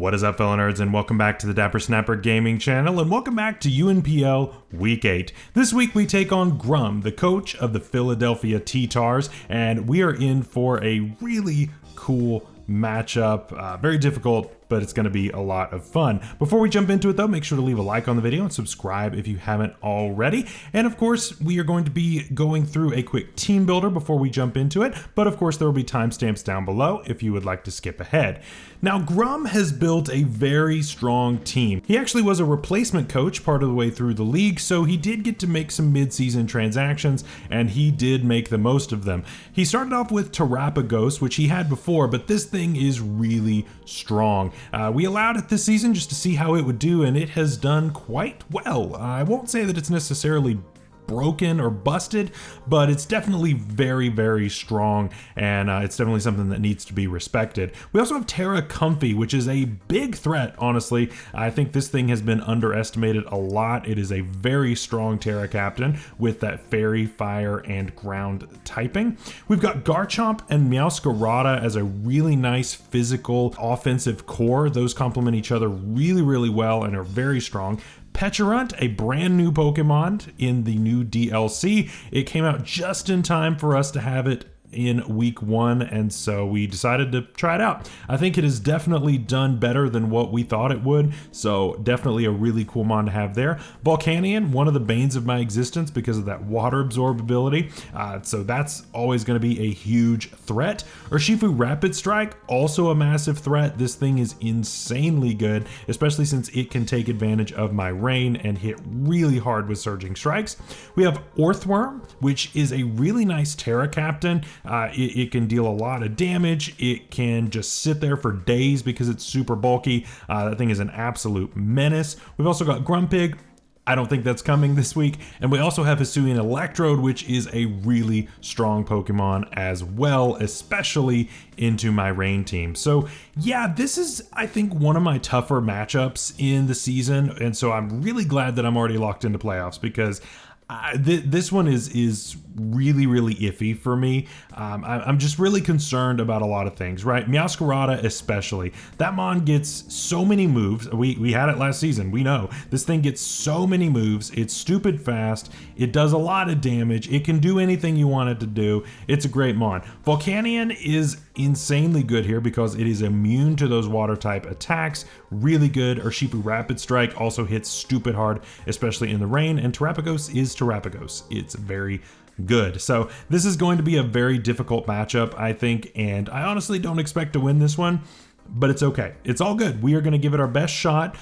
What is up, fellow nerds, and welcome back to the Dapper Snapper Gaming channel, and welcome back to UNPL Week 8. This week we take on Grumm, the coach of the Philadelphia T-Tars, and we are in for a really cool matchup. Very difficult, but it's going to be a lot of fun. Before we jump into it though, make sure to leave a like on the video and subscribe if you haven't already. And of course, we are going to be going through a quick team builder before we jump into it, but of course there will be timestamps down below if you would like to skip ahead. Now, Grumm has built a very strong team. He actually was a replacement coach part of the way through the league, so he did get to make some mid-season transactions, and he did make the most of them. He started off with Terapagos, which he had before, but this thing is really strong. We allowed it this season just to see how it would do, and it has done quite well. I won't say that it's necessarily broken or busted, but it's definitely very, very strong, and it's definitely something that needs to be respected. We also have COMFEY, which is a big threat, honestly. I think this thing has been underestimated a lot. It is a very strong Terra captain with that fairy, fire, and ground typing. We've got Garchomp and Meowscarada as a really nice physical offensive core. Those complement each other really, really well and are very strong. Pecharunt, a brand new Pokemon in the new DLC. It came out just in time for us to have it in week 1, and so we decided to try it out. I think it has definitely done better than what we thought it would, so definitely a really cool mon to have there. Volcanion, one of the banes of my existence because of that water absorb ability, so that's always going to be a huge threat. Urshifu Rapid Strike, also a massive threat. This thing is insanely good, especially since it can take advantage of my rain and hit really hard with surging strikes. We have Orthworm, which is a really nice Terra captain. It can deal a lot of damage. It can just sit there for days because it's super bulky. That thing is an absolute menace. We've also got Grumpig. I don't think that's coming this week. And we also have Hisuian Electrode, which is a really strong Pokemon as well, especially into my rain team. So yeah, this is, I think, one of my tougher matchups in the season. And so I'm really glad that I'm already locked into playoffs because this one is really, really iffy for me. I'm just really concerned about a lot of things, right? Meowscarada especially. That mon gets so many moves. We had it last season. We know this thing gets so many moves. It's stupid fast. It does a lot of damage. It can do anything you want it to do. It's a great mon. Volcanion is insanely good here because it is immune to those water type attacks. Really good. Urshifu Rapid Strike also hits stupid hard, especially in the rain, and Terapagos is Terapagos. It's very good. So this is going to be a very difficult matchup, I think, and I honestly don't expect to win this one, but it's okay. It's all good. We are going to give it our best shot,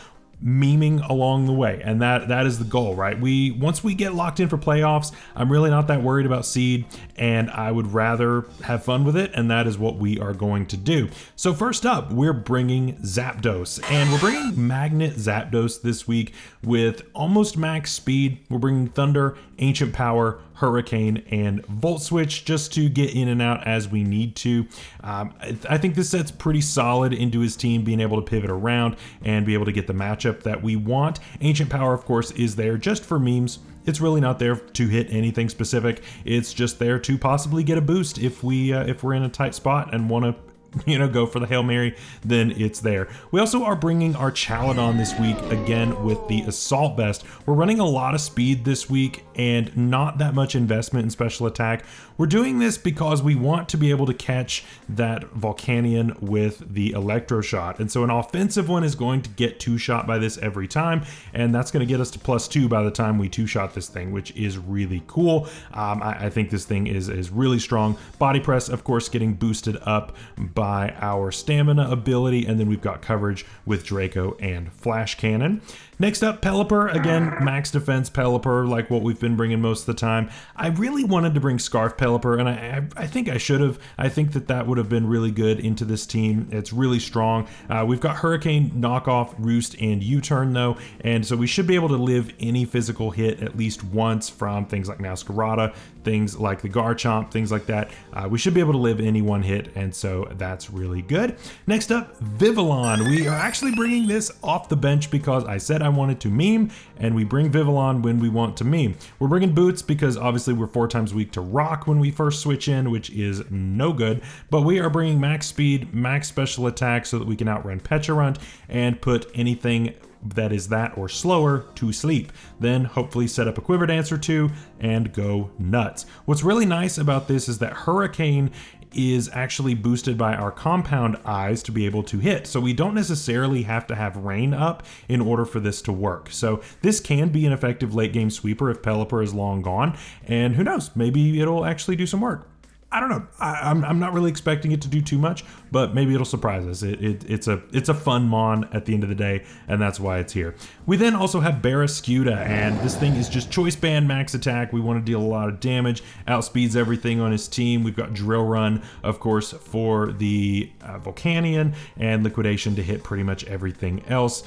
memeing along the way, and that is the goal, right? Once we get locked in for playoffs, I'm really not that worried about seed, and I would rather have fun with it, and that is what we are going to do. So first up, we're bringing Zapdos, and we're bringing Magnet Zapdos this week with almost max speed. We're bringing Thunder, Ancient Power, Hurricane, and Volt Switch just to get in and out as we need to. I think this set's pretty solid into his team, being able to pivot around and be able to get the matchup that we want. Ancient Power, of course, is there just for memes. It's really not there to hit anything specific. It's just there to possibly get a boost if we're in a tight spot and want to go for the Hail Mary, then it's there. We also are bringing our Chaladon this week, again with the Assault Vest. We're running a lot of speed this week and not that much investment in special attack. We're doing this because we want to be able to catch that Volcanion with the Electro Shot. And so an offensive one is going to get 2-shot by this every time, and that's going to get us to +2 by the time we 2-shot this thing, which is really cool. I think this thing is really strong. Body Press, of course, getting boosted up by our stamina ability, and then we've got coverage with Draco and Flash Cannon. Next up, Pelipper, again, max defense Pelipper, like what we've been bringing most of the time. I really wanted to bring Scarf Pelipper, and I think I should have. I think that would have been really good into this team. It's really strong. We've got Hurricane, Knockoff, Roost, and U-Turn though, and so we should be able to live any physical hit at least once from things like Meowscarada, things like the Garchomp, things like that. We should be able to live any one hit, and so that's really good. Next up, Vivillon. We are actually bringing this off the bench because I said I wanted to meme, and we bring Vivillon when we want to meme. We're bringing boots because obviously we're 4 times weak to rock when we first switch in, which is no good. But we are bringing max speed, max special attack so that we can outrun Pecharunt and put anything that is that or slower to sleep. Then hopefully set up a Quiver Dance or 2 and go nuts. What's really nice about this is that Hurricane is actually boosted by our compound eyes to be able to hit. So we don't necessarily have to have rain up in order for this to work. So this can be an effective late game sweeper if Pelipper is long gone. And who knows, maybe it'll actually do some work. I don't know. I'm not really expecting it to do too much, but maybe it'll surprise us. It's a fun mon at the end of the day, and that's why it's here. We then also have Barrascuda, and this thing is just choice band max attack. We want to deal a lot of damage, outspeeds everything on his team. We've got Drill Run, of course, for the Volcanion, and Liquidation to hit pretty much everything else.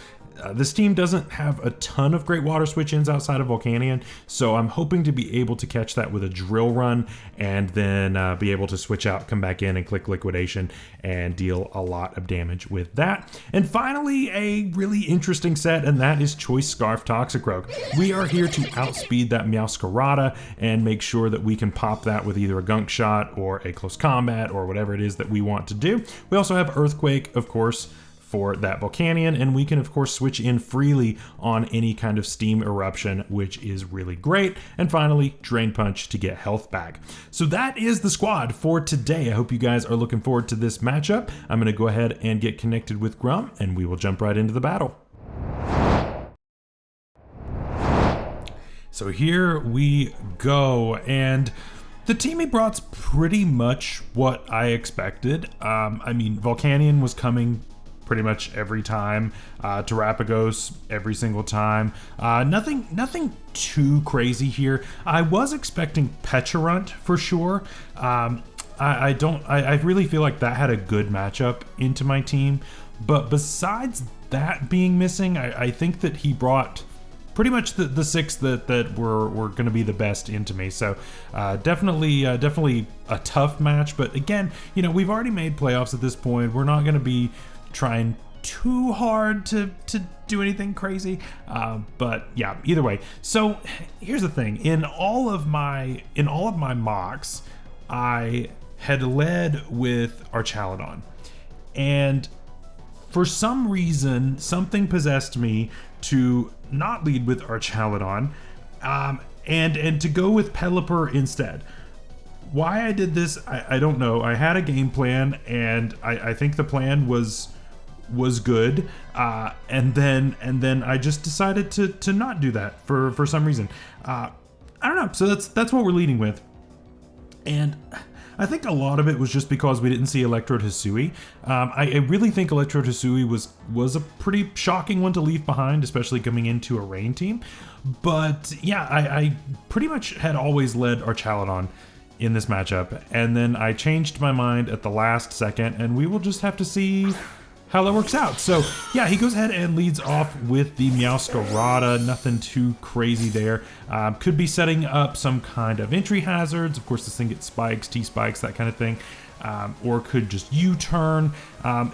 This team doesn't have a ton of great water switch-ins outside of Volcanion, so I'm hoping to be able to catch that with a Drill Run and then be able to switch out, come back in and click Liquidation and deal a lot of damage with that. And finally, a really interesting set, and that is Choice Scarf Toxicroak. We are here to outspeed that Meowscarada and make sure that we can pop that with either a Gunk Shot or a Close Combat or whatever it is that we want to do. We also have Earthquake, of course, for that Volcanion, and we can of course switch in freely on any kind of steam eruption, which is really great. And finally, Drain Punch to get health back. So that is the squad for today. I hope you guys are looking forward to this matchup. I'm going to go ahead and get connected with Grumm, and we will jump right into the battle. So here we go, and the team he brought's pretty much what I expected. I mean, Volcanion was coming pretty much every time, Terrapagos every single time. Nothing too crazy here. I was expecting Pecharunt for sure. I really feel like that had a good matchup into my team, but besides that being missing, I think that he brought pretty much the 6 that were going to be the best into me. So definitely a tough match, but again, you know, we've already made playoffs at this point. We're not going to be trying too hard to do anything crazy, but yeah, either way. So here's the thing: in all of my mocks, I had led with Archaludon, and for some reason, something possessed me to not lead with Archaludon, and to go with Pelipper instead. Why I did this, I don't know. I had a game plan, and I think the plan was good, and then I just decided to not do that for some reason. I don't know. So that's what we're leading with, and I think a lot of it was just because we didn't see Electrode Hisui. I really think Electrode Hisui was a pretty shocking one to leave behind, especially coming into a rain team. But yeah, I pretty much had always led Archaludon in this matchup, and then I changed my mind at the last second, and we will just have to see how that works out. So yeah, he goes ahead and leads off with the Meowscarada. Nothing too crazy there. Could be setting up some kind of entry hazards. Of course, this thing gets spikes, T-spikes, that kind of thing. Or could just U-turn.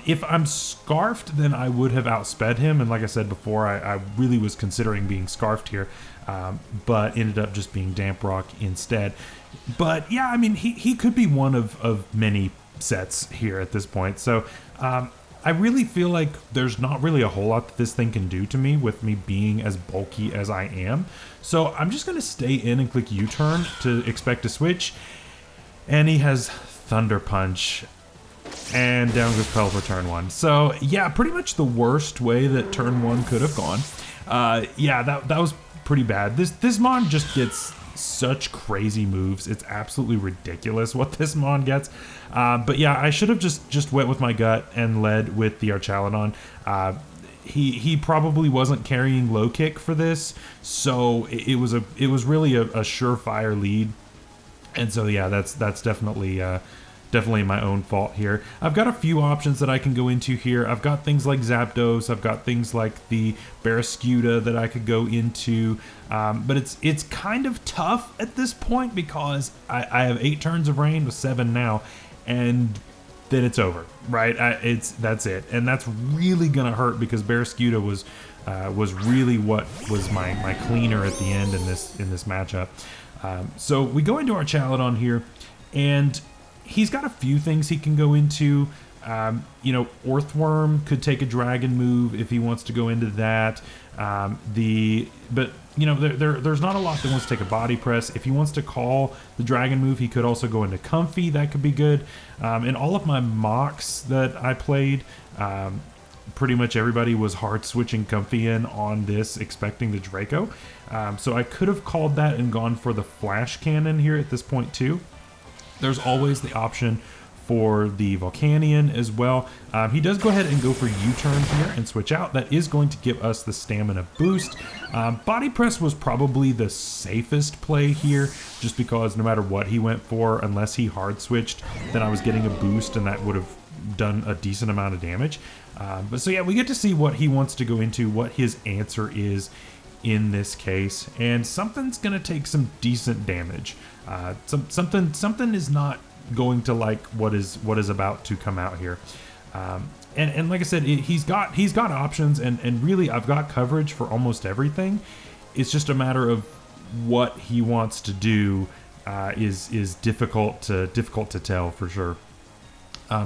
If I'm scarfed, then I would have outsped him. And like I said before, I really was considering being scarfed here, but ended up just being Damp Rock instead. But yeah, I mean, he could be one of many sets here at this point. So I really feel like there's not really a whole lot that this thing can do to me with me being as bulky as I am. So I'm just going to stay in and click U-turn to expect a switch. And he has Thunder Punch. And down goes Pelipper turn 1. So yeah, pretty much the worst way that turn 1 could have gone. Yeah, that was pretty bad. This mon just gets such crazy moves. It's absolutely ridiculous what this mon gets. But yeah, I should have just went with my gut and led with the Archaludon. He probably wasn't carrying low kick for this, so it was really a surefire lead. And so yeah, that's definitely my own fault here. I've got a few options that I can go into here. I've got things like Zapdos, I've got things like the Barrascuda that I could go into, but it's kind of tough at this point because I have 8 turns of rain with 7 now, and then it's over, right? That's it, and that's really gonna hurt because Barraskewda was really what was my cleaner at the end in this matchup. So we go into our Chaladon here, and he's got a few things he can go into. You know, Earthworm could take a dragon move if he wants to go into that. But you know, there's not a lot that wants to take a body press. If he wants to call the dragon move, he could also go into Comfey. That could be good. In all of my mocks that I played, pretty much everybody was hard switching Comfey in on this, expecting the Draco. So I could have called that and gone for the flash cannon here at this point too. There's always the option for the Volcanion as well. He does go ahead and go for U-turn here and switch out. That is going to give us the stamina boost. Body press was probably the safest play here, just because no matter what he went for, unless he hard switched, then I was getting a boost and that would have done a decent amount of damage. But so yeah, we get to see what he wants to go into, what his answer is in this case, and something's gonna take some decent damage. Something is not going to like what is about to come out here. And like I said, he's got options, and really I've got coverage for almost everything. It's just a matter of what he wants to do is difficult to tell for sure.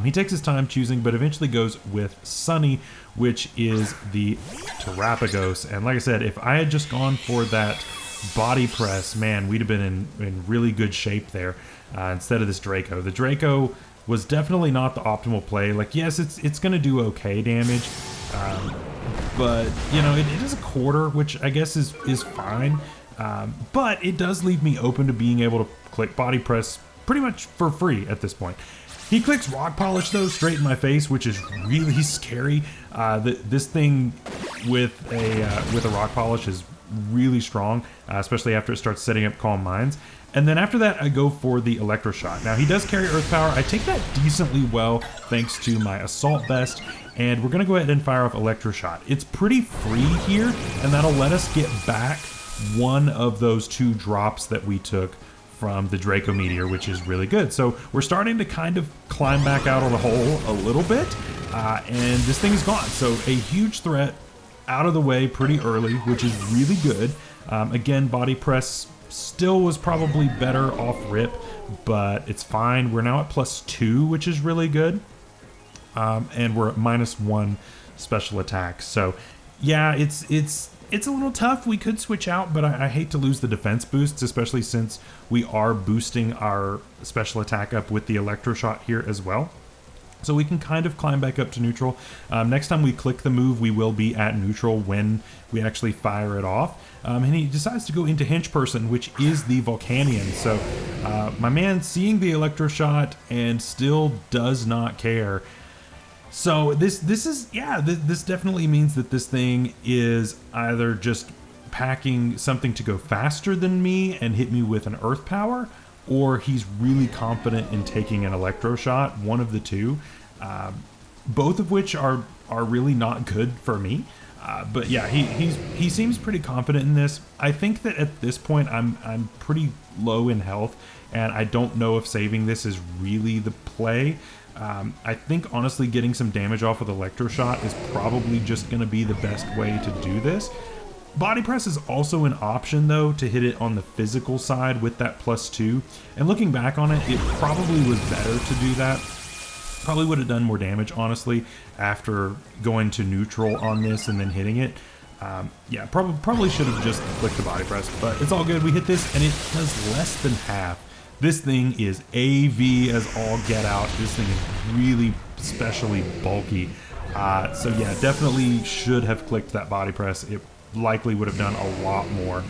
He takes his time choosing, but eventually goes with Sunny, which is the Terapagos. And like I said, if I had just gone for that body press, man, we'd have been in really good shape there instead of this Draco. The Draco was definitely not the optimal play. Like, yes, it's going to do okay damage, but you know, it is a quarter, which I guess is fine. But it does leave me open to being able to click body press pretty much for free at this point. He clicks Rock Polish though straight in my face, which is really scary. This thing with a Rock Polish is really strong, especially after it starts setting up Calm Minds. And then after that, I go for the Electroshot. Now, he does carry Earth Power. I take that decently well thanks to my Assault Vest, and we're going to go ahead and fire off Electroshot. It's pretty free here, and that'll let us get back one of those 2 drops that we took from the Draco Meteor, which is really good. So we're starting to kind of climb back out of the hole a little bit, and this thing is gone. So a huge threat out of the way pretty early, which is really good. Again, body press still was probably better off rip, but it's fine. We're now at +2, which is really good. And we're at -1 special attack. So yeah, it's a little tough. We could switch out, but I hate to lose the defense boosts, especially since we are boosting our special attack up with the Electroshot here as well. So we can kind of climb back up to neutral. Next time we click the move, we will be at neutral when we actually fire it off. And he decides to go into Henchperson, which is the Volcanion. So my man seeing the Electroshot and still does not care. So this definitely means that this thing is either just packing something to go faster than me and hit me with an Earth Power, or he's really confident in taking an Electroshot, one of the two, both of which are really not good for me. But yeah, he seems pretty confident in this. I think that at this point I'm pretty low in health, and I don't know if saving this is really the play. I think honestly getting some damage off with Electroshot is probably just going to be the best way to do this. Body press is also an option though to hit it on the physical side with that +2, and looking back on it, it probably was better to do that. Probably would have done more damage honestly after going to neutral on this and then hitting it. Yeah, probably should have just clicked the body press, but it's all good. We hit this and it does less than half. This thing is AV as all get out. This thing is really especially bulky. So yeah, definitely should have clicked that body press. It likely would have done a lot more.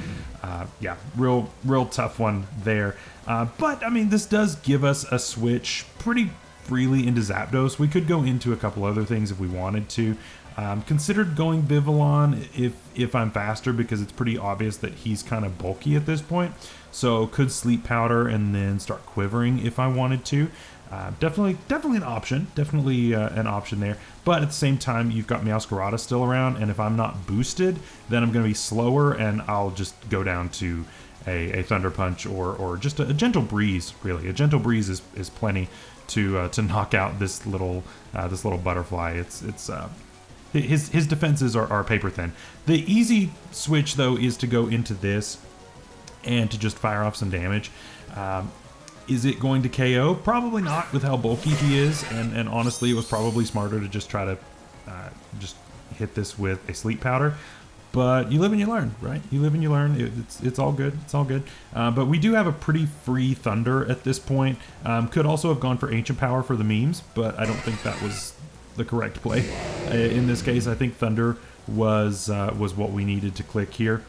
Yeah, real tough one there. But I mean, this does give us a switch pretty freely into Zapdos. We could go into a couple other things if we wanted to. Considered going Vivillon if I'm faster, because it's pretty obvious that he's kind of bulky at this point. So could Sleep Powder and then start quivering if I wanted to. Definitely an option. Definitely an option there. But at the same time, you've got Meowscarada still around, and if I'm not boosted, then I'm going to be slower, and I'll just go down to a Thunder Punch or just a gentle breeze. Really, a gentle breeze is plenty to knock out this little butterfly. His defenses are paper thin. The easy switch though is to go into this and to just fire off some damage. Is it going to KO? Probably not, with how bulky he is, and honestly it was probably smarter to just try to just hit this with a sleep powder. But you live and you learn, right? You live and you learn. It's all good. It's all good. But we do have a pretty free Thunder at this point. Could also have gone for Ancient Power for the memes, but I don't think that was the correct play. In this case, I think Thunder was what we needed to click here.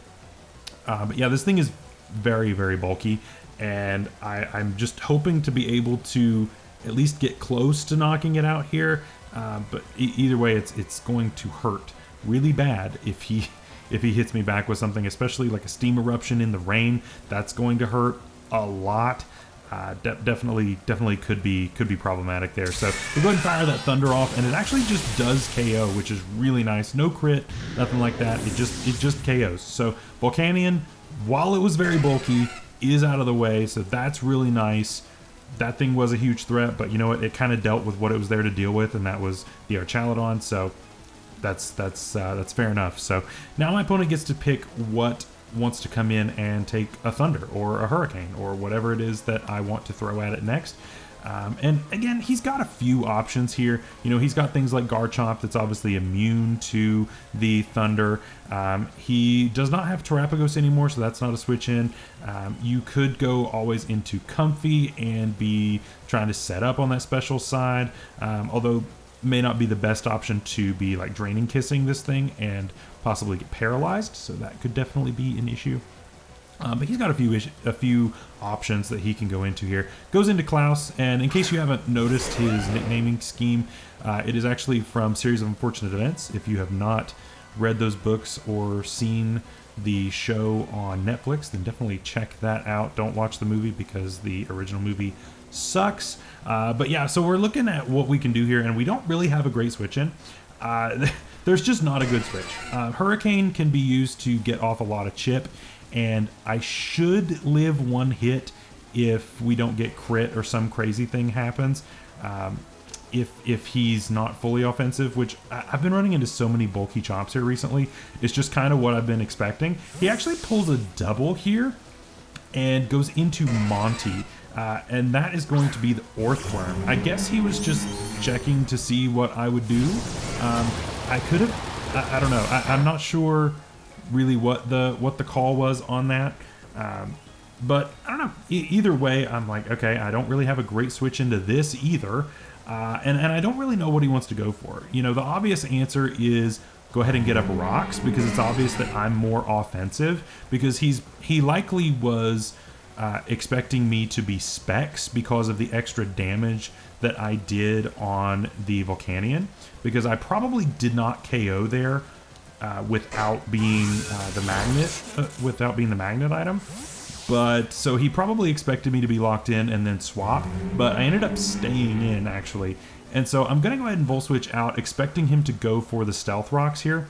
But yeah, this thing is very, very bulky, and I'm just hoping to be able to at least get close to knocking it out here. But either way, it's going to hurt really bad if he hits me back with something, especially like a Steam Eruption in the rain. That's going to hurt a lot. Definitely could be problematic there. So we'll go ahead and fire that Thunder off, and it actually just does KO, which is really nice. No crit, nothing like that. It just KOs. So Volcanion, while it was very bulky, is out of the way. So that's really nice. That thing was a huge threat, but you know what? It kind of dealt with what it was there to deal with, and that was the Archaludon. So that's fair enough. So now my opponent gets to pick what wants to come in and take a Thunder or a Hurricane or whatever it is that I want to throw at it next. And again, he's got a few options here. You know, he's got things like Garchomp that's obviously immune to the Thunder. He does not have Terapagos anymore, so that's not a switch in. You could go always into Comfey and be trying to set up on that special side, although may not be the best option to be like Draining Kissing this thing and possibly get paralyzed, so that could definitely be an issue. But he's got a few options that he can go into here. Goes into Klaus, and in case you haven't noticed his nicknaming scheme, it is actually from Series of Unfortunate Events. If you have not read those books or seen the show on Netflix, then definitely check that out. Don't watch the movie because the original movie sucks. But yeah, so we're looking at what we can do here, and we don't really have a great switch in. There's just not a good switch. Hurricane can be used to get off a lot of chip, and I should live one hit if we don't get crit or some crazy thing happens. If he's not fully offensive, which I've been running into so many bulky chomps here recently, it's just kind of what I've been expecting. He actually pulls a double here and goes into Monty. And that is going to be the Orthworm. I guess he was just checking to see what I would do. I could have, I don't know. I'm not sure really what the call was on that. But I don't know. Either way, I'm like, okay, I don't really have a great switch into this either. And I don't really know what he wants to go for. You know, the obvious answer is go ahead and get up rocks, because it's obvious that I'm more offensive, because he likely was expecting me to be Specs because of the extra damage that I did on the Volcanion, because I probably did not KO there without being the magnet item. But so he probably expected me to be locked in and then swap, but I ended up staying in actually. And so I'm gonna go ahead and Volt Switch out, expecting him to go for the Stealth Rocks here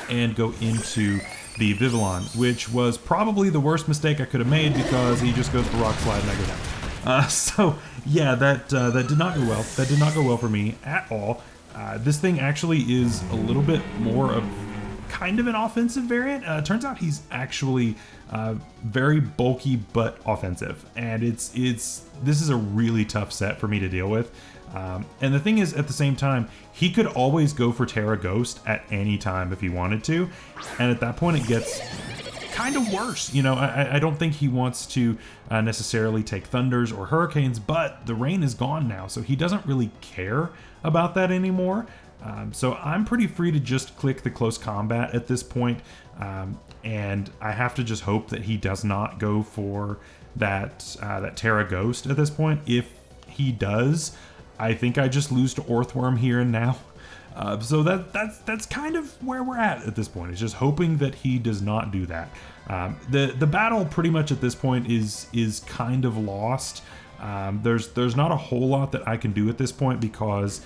and go into the Vivillon, which was probably the worst mistake I could have made, because he just goes for Rock Slide and I go down. So yeah, that did not go well. That did not go well for me at all. This thing actually is a little bit more of kind of an offensive variant. Turns out he's actually very bulky but offensive, and this is a really tough set for me to deal with. And the thing is, at the same time, he could always go for Terra Ghost at any time if he wanted to, and at that point it gets kind of worse. You know, I don't think he wants to necessarily take Thunders or Hurricanes, but the rain is gone now, so he doesn't really care about that anymore. So I'm pretty free to just click the Close Combat at this point, and I have to just hope that he does not go for that Terra Ghost at this point. If he does, I think I just lose to Orthworm here and now. So that's kind of where we're at this point. It's just hoping that he does not do that. The battle pretty much at this point is kind of lost. There's not a whole lot that I can do at this point, because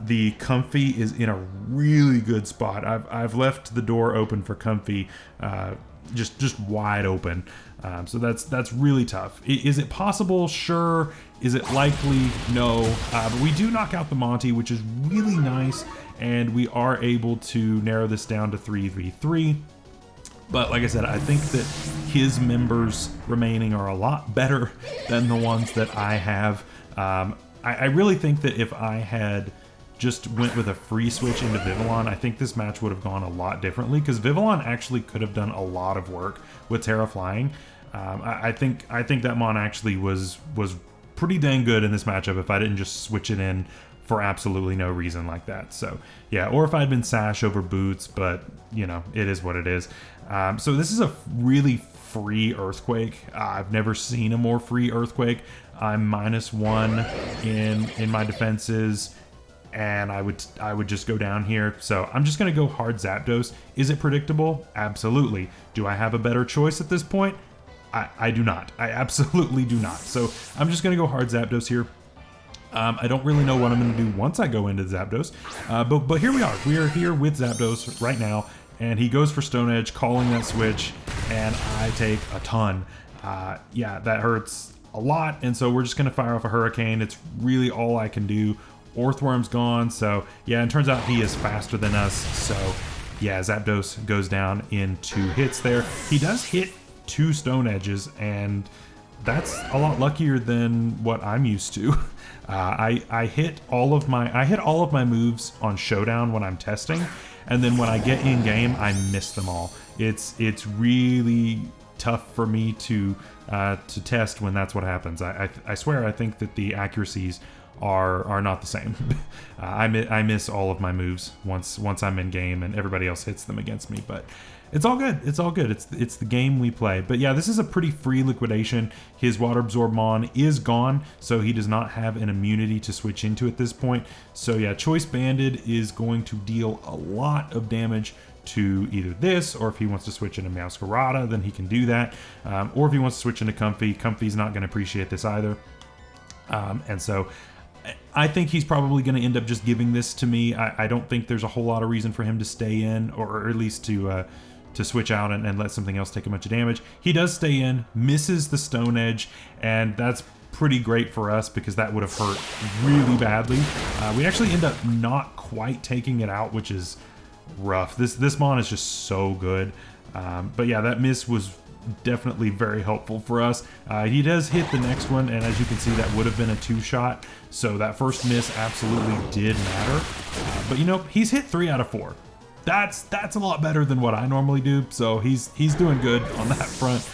the Comfey is in a really good spot. I've left the door open for Comfey just wide open. So that's really tough. Is it possible? Sure. Is it likely? No. But we do knock out the Monty, which is really nice, and we are able to narrow this down to 3v3. But like I said, I think that his members remaining are a lot better than the ones that I have. I really think that if I had just went with a free switch into Vivillon, I think this match would have gone a lot differently, because Vivillon actually could have done a lot of work with Terra flying. I think that Mon actually was pretty dang good in this matchup if I didn't just switch it in for absolutely no reason like that. So yeah, or if I had been Sash over Boots, but you know, it is what it is. So this is a really free Earthquake. I've never seen a more free Earthquake. I'm -1 in my defenses, and I would just go down here. So I'm just gonna go hard Zapdos. Is it predictable? Absolutely. Do I have a better choice at this point? I do not. I absolutely do not. So I'm just gonna go hard Zapdos here. I don't really know what I'm gonna do once I go into Zapdos, but here we are. We are here with Zapdos right now, and he goes for Stone Edge, calling that switch, and I take a ton. Yeah, that hurts a lot, and so we're just gonna fire off a Hurricane. It's really all I can do. Orthworm's gone, so yeah, and turns out he is faster than us, so yeah, Zapdos goes down in 2 hits there. He does hit 2 Stone Edges, and that's a lot luckier than what I'm used to. I hit all of my moves on Showdown when I'm testing, and then when I get in game, I miss them all. It's really tough for me to test when that's what happens. I swear, I think that the accuracies are not the same. I miss all of my moves once I'm in game, and everybody else hits them against me. But it's all good. It's all good. It's the game we play. But yeah, this is a pretty free liquidation. His Water Absorb Mon is gone, so he does not have an immunity to switch into at this point. So yeah, Choice Banded is going to deal a lot of damage to either this, or if he wants to switch into Meowscarada, then he can do that. Or if he wants to switch into Comfey, Comfey's not going to appreciate this either. And so I think he's probably going to end up just giving this to me. I don't think there's a whole lot of reason for him to stay in, or at least to switch out and let something else take a bunch of damage. He does stay in, misses the Stone Edge, and that's pretty great for us because that would have hurt really badly. We actually end up not quite taking it out, which is rough. This Mon is just so good. But yeah, that miss was definitely very helpful for us. He does hit the next one, and as you can see, that would have been a 2-shot. So that first miss absolutely did matter. But you know, he's hit 3 out of 4. That's a lot better than what I normally do. So he's doing good on that front.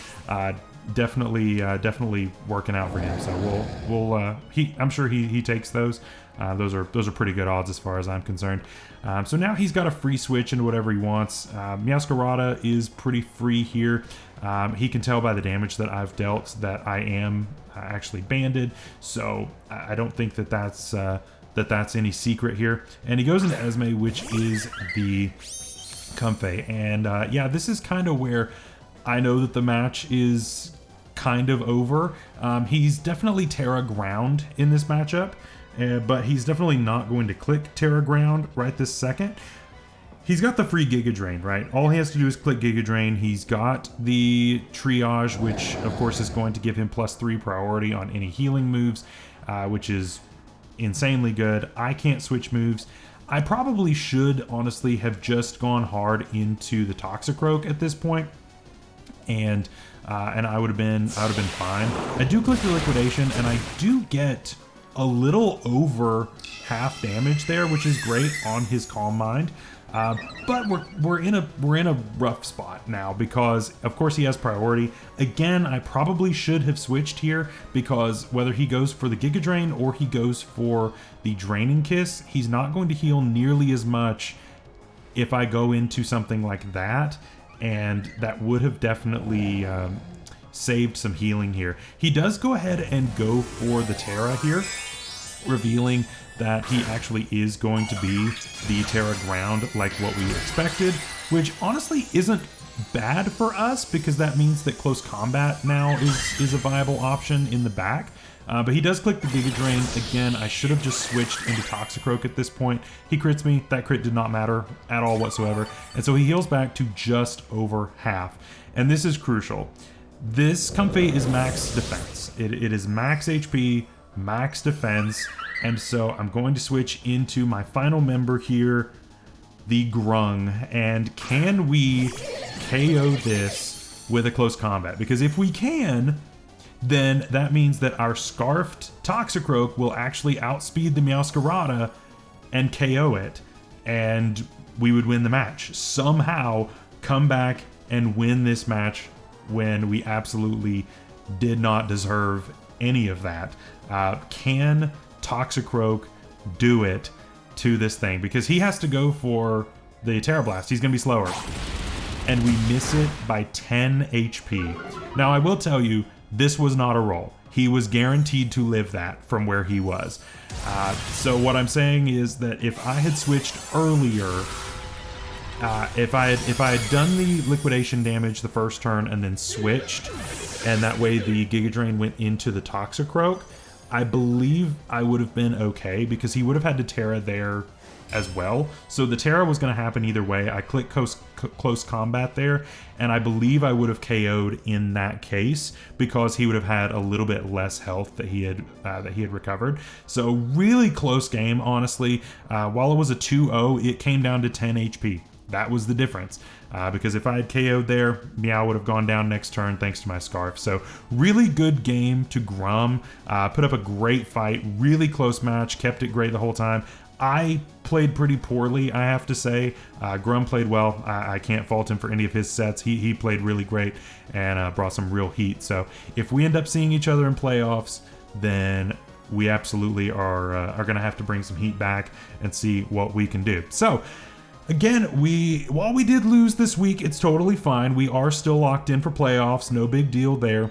Definitely working out for him. So I'm sure he takes those. Those are pretty good odds as far as I'm concerned. So now he's got a free switch into whatever he wants. Meowscarada is pretty free here. He can tell by the damage that I've dealt that I am actually banded. So I don't think that that's any secret here. And he goes into Esme, which is the Comfey. And yeah, this is kind of where I know that the match is kind of over. He's definitely Terra Ground in this matchup, but he's definitely not going to click Terra Ground right this second. He's got the free Giga Drain, right? All he has to do is click Giga Drain. He's got the Triage, which of course is going to give him +3 priority on any healing moves, which is insanely good. I can't switch moves. I probably should honestly have just gone hard into the Toxicroak at this point, and I would have been fine. I do click the Liquidation, and I do get a little over half damage there, which is great on his Calm Mind. But we're in a rough spot now because of course he has priority. Again, I probably should have switched here because whether he goes for the Giga Drain or he goes for the Draining Kiss, he's not going to heal nearly as much if I go into something like that, and that would have definitely saved some healing here. He does go ahead and go for the Terra here, revealing that he actually is going to be the Terra Ground like what we expected, which honestly isn't bad for us because that means that close combat now is a viable option in the back. But he does click the Giga Drain. Again, I should have just switched into Toxicroak at this point. He crits me. That crit did not matter at all whatsoever. And so he heals back to just over half. And this is crucial. This Comfey is max defense. It is max HP, max defense. And so I'm going to switch into my final member here, the Grumm. And can we KO this with a close combat? Because if we can, then that means that our Scarfed Toxicroak will actually outspeed the Meowscarada and KO it. And we would win the match. Somehow come back and win this match when we absolutely did not deserve any of that. Can Toxicroak do it to this thing? Because he has to go for the Terra Blast. He's going to be slower. And we miss it by 10 HP. Now, I will tell you, this was not a roll. He was guaranteed to live that from where he was. So what I'm saying is that if I had switched earlier, if I had done the liquidation damage the first turn and then switched, and that way the Giga Drain went into the Toxicroak, I believe I would have been okay, because he would have had to Terra there as well. So the Terra was going to happen either way. I clicked close combat there, and I believe I would have KO'd in that case, because he would have had a little bit less health that he had recovered. So really close game, honestly. While it was a 2-0, it came down to 10 HP. That was the difference, because if I had KO'd there, Meow would have gone down next turn thanks to my Scarf. So really good game to Grumm. Put up a great fight, really close match, kept it great the whole time. I played pretty poorly, I have to say. Grumm played well. I can't fault him for any of his sets. He played really great and brought some real heat. So if we end up seeing each other in playoffs, then we absolutely are going to have to bring some heat back and see what we can do. So again, while we did lose this week, it's totally fine. We are still locked in for playoffs. No big deal there.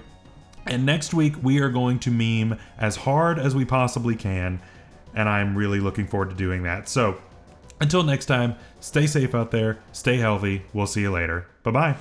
And next week, we are going to meme as hard as we possibly can. And I'm really looking forward to doing that. So until next time, stay safe out there. Stay healthy. We'll see you later. Bye-bye.